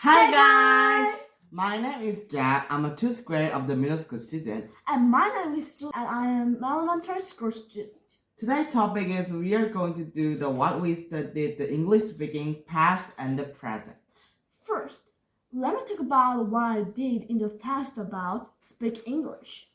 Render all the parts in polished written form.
Hi guys! My name is Jack. I'm a 2th grade of the middle school student. And my name is Sue, and I am elementary school student. Today's topic is we are going to do what we studied, the English speaking past and the present. First, let me talk about what I did in the past about speak English.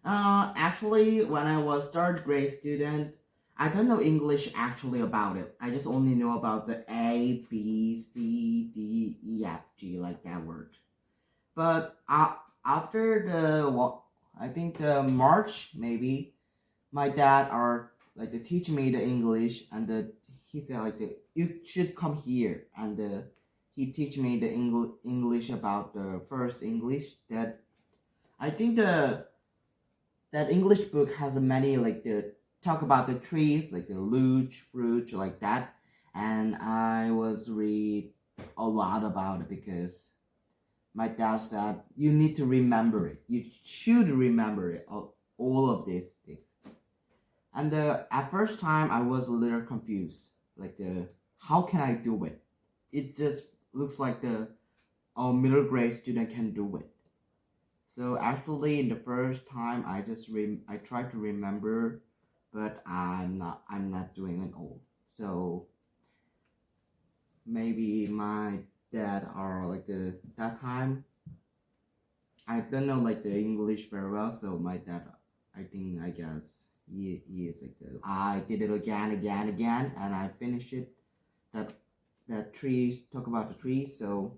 Actually, when I was 3rd grade student, I don't know English actually about it. I just only know about the A, B, C, D, E, F, G, like that word. But after I think the March maybe, my dad teach me the English, and he said you should come here, and he teach me the English about the first English that I think that English book has many talk about the trees, like the luge, fruit, like that. And I was read a lot about it because my dad said you need to remember it. You should remember it, all of these things. And at first time I was a little confused, how can I do it? It just looks like a middle grade student can do it. So actually, in the first time, I tried to remember, but I'm not doing it all. So maybe my dad are that time. I don't know the English very well, so my dad, I guess he is I did it again, and I finished it. That trees, talk about the trees. So.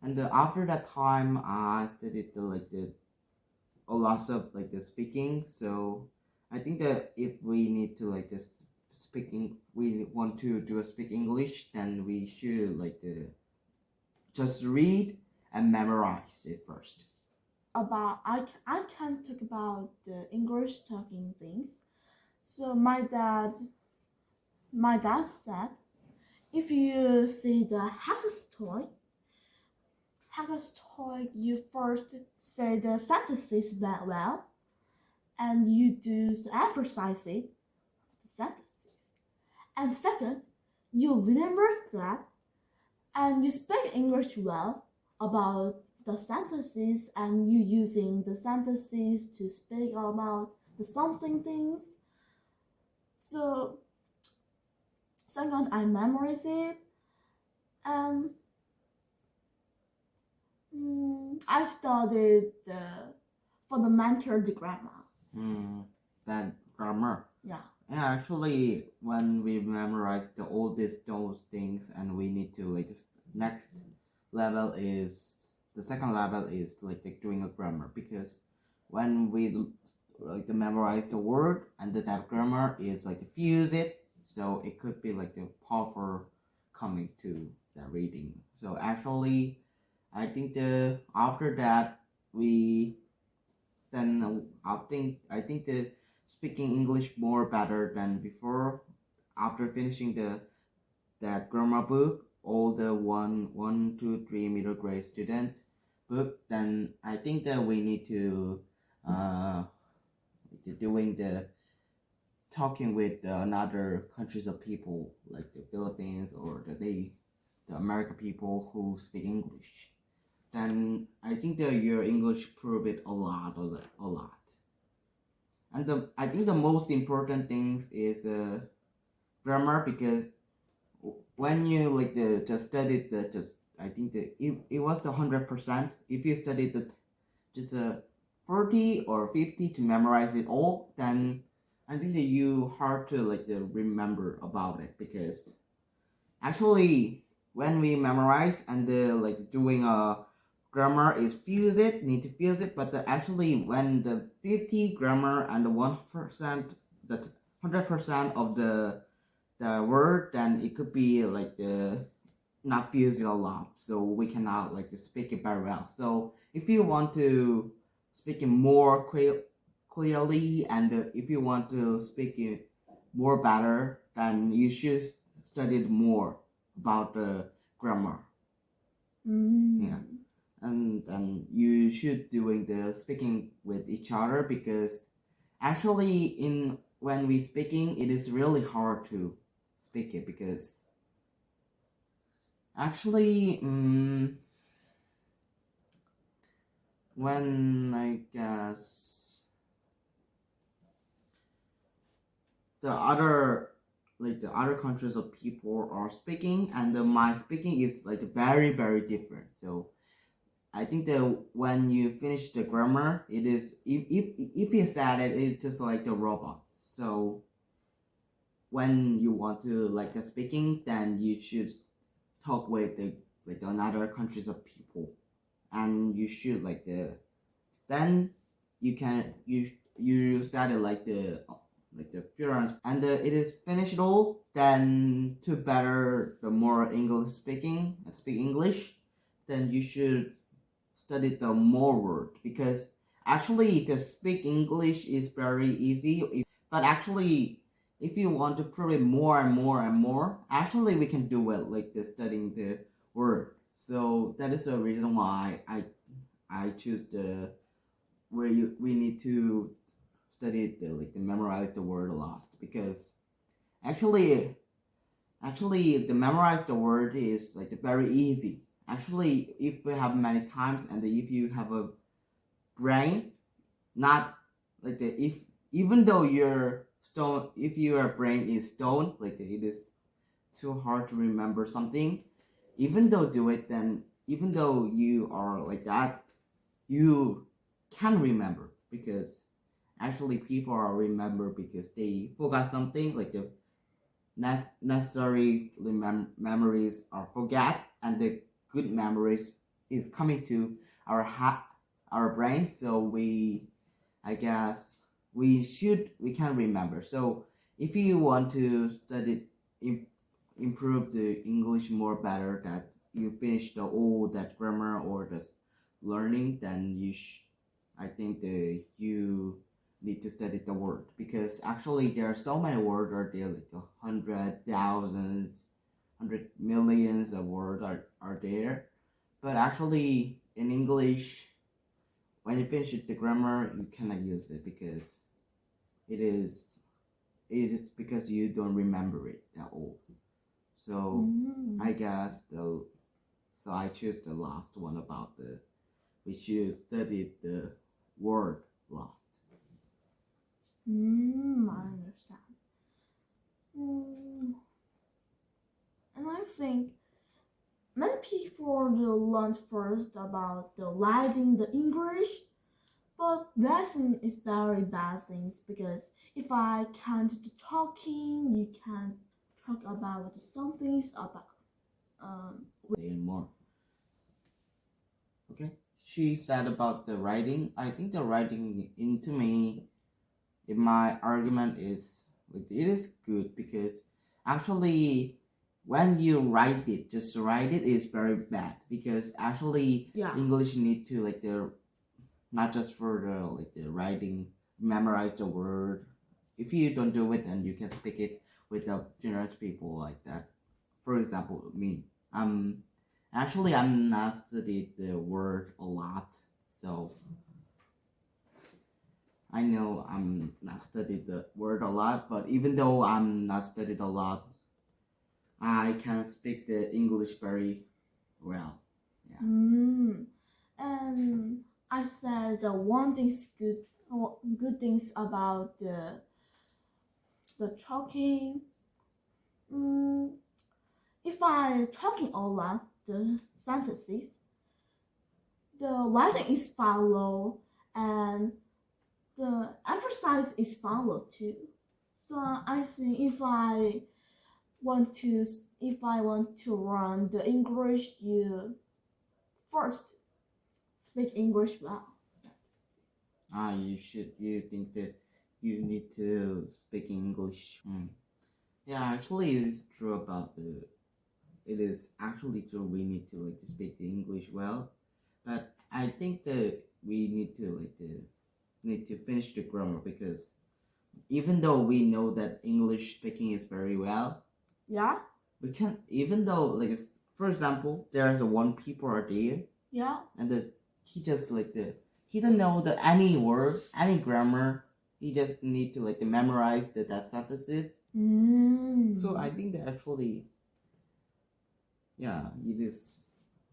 And after that time, I studied a lot of the speaking. So I think that if we need to we want to do a speak English, then we should just read and memorize it first. I can talk about the English talking things. So my dad said, if you see the Haggis toy, you first say the sentences well, and you do emphasize it, the sentences. And second, you remember that, and you speak English well about the sentences, and you using the sentences to speak about the something things. So second, I memorize it, and I studied fundamental grammar. That grammar. Yeah. Yeah, actually, when we memorize those things, and we need to the second level is doing a grammar, because when we memorize the word and that grammar is fuse it, so it could be the powerful coming to the reading. So actually, I think after that I think the speaking English more better than before. After finishing that grammar book, all the 1, 2, 3 middle grade student book, then I think that we need to doing the talking with another countries of people, like the Philippines or the American people who speak English. Then I think that your English improve it a lot. And I think the most important things is grammar, because when you just studied I think that it was the 100%. If you studied just 40 or 50 to memorize it all, then I think that you hard to remember about it, because actually when we memorize and doing a grammar is need to fuse it, but actually when the 50 grammar and the 1%, the 100% of the word, then it could be not fused a lot, so we cannot speak it very well. So if you want to speak it more clearly, and if you want to speak it more better, then you should study more about the grammar. Yeah. And you should doing the speaking with each other, because actually when we speaking, it is really hard to speak it, because Actually, when I guess the other countries of people are speaking, and my speaking is like very very different. So I think that when you finish the grammar, it is if you said it, it's just like the robot. So when you want to like the speaking, then you should talk with the another countries of people, and you should like then you can you study like the appearance, and it is finished all. Then to better the more English speaking and speak English, then you should study the more word, because actually to speak English is very easy, but actually if you want to prove it more and more and more, actually we can do it like the studying the word. So that is the reason why I choose the where we need to study the memorize the word a lot, because actually the memorize the word is like very easy. Actually, if we have many times, and if you have a brain, not like if even though your stone, if your brain is stone, like it is too hard to remember something, even though do it, then even though you are like that, you can remember, because actually people are remember because they forgot something, like the necessary memories are forget, and the good memories is coming to our brain. So I guess we can remember. So if you want to study improve the English more better, that you finish the all that grammar or the learning, then I think you need to study the word, because actually there are so many words are there, like 100 millions of words are there, but actually in English, when you finish the grammar, you cannot use it, because it is because you don't remember it at all. So I guess so I choose the last one about we should study the word last. I understand. And I think many people will learn first about the writing the English, but lesson is very bad things, because if I can't do talking, you can talk about some things about Say more. Okay. She said about the writing. I think the writing into me, in my argument is like it is good, because actually when you write it, just write it is very bad, because actually English need to like not just for the writing, memorize the word. If you don't do it, then you can speak it with the generous people like that. For example, me. I'm not studied the word a lot, so I know I'm not studied the word a lot, but even though I'm not studied a lot, I can speak the English very well. Yeah. And I said one thing's good things about the talking. If I talking a lot, the sentences, the writing is follow, and the emphasis is follow too. So I think if I want to learn the English, you first speak English well. You think that you need to speak English? Yeah, actually, it is true about it is actually true. We need to like speak the English well, but I think that we need to finish the grammar, because even though we know that English speaking is very well, we can, even though like for example, there's one people are there, and he just he don't know any word, any grammar. He just need to memorize that sentences. So I think that actually Yeah, it is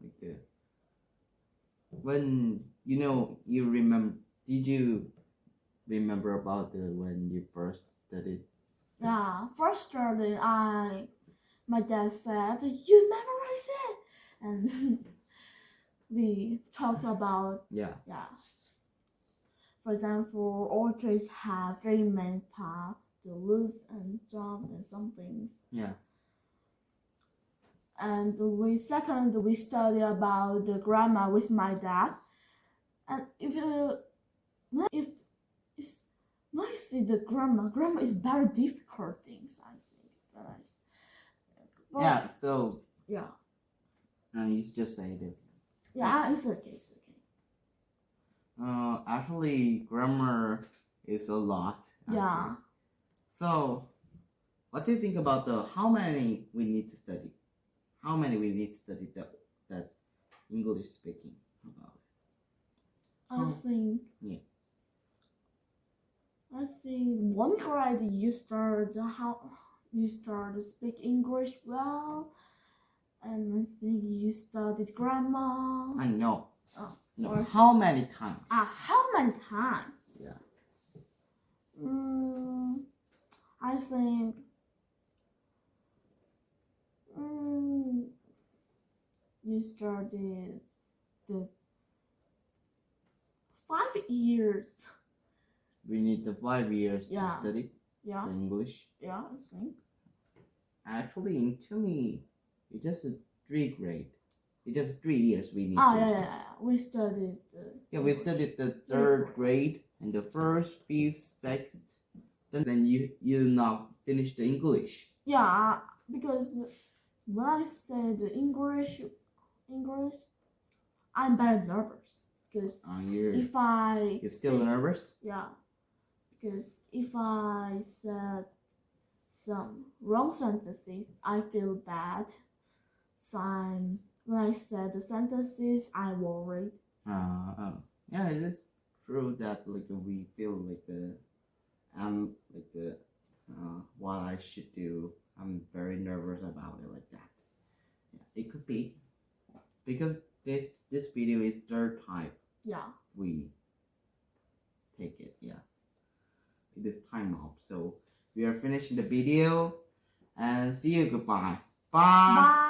like the when you remember. Did you remember about the when you first studied? Yeah, first started, my dad said, "You memorize it," and we talk about Yeah. For example, all trees have three main parts: the roots and strong and some things. Yeah. And we study about the grammar with my dad. And if when I see the grammar is very difficult things. I think that is. But, Yeah. So Yeah. you just say this. Yeah, it's okay. It's okay. Actually, grammar is a lot. Actually. Yeah. So, what do you think about how many we need to study? How many we need to study that English speaking about? I think. Yeah. I think one grade you start to speak English well, and I think you studied grammar. I know. Oh, No. or- How many times? How many times? Yeah. I think. You started the 5 years. We need the 5 years to Yeah. study Yeah. the English. Yeah, I think. Actually, to me, it's just a 3 grade. It's just 3 years we need. Yeah. We studied. We studied the 3rd grade and the 1st, 5th, 6th. Then you not finish the English. Yeah, because when I said English, I'm very nervous because You're still nervous? Yeah, because if I said some wrong sentences, I feel bad. So when I said the sentences, I worried. Yeah, it is true that we feel what I should do. I'm very nervous about it like that. Yeah, it could be because this video is 3rd time. Yeah. We take it. Yeah, it is time up. So we are finishing the video and see you. Goodbye. Bye. Bye.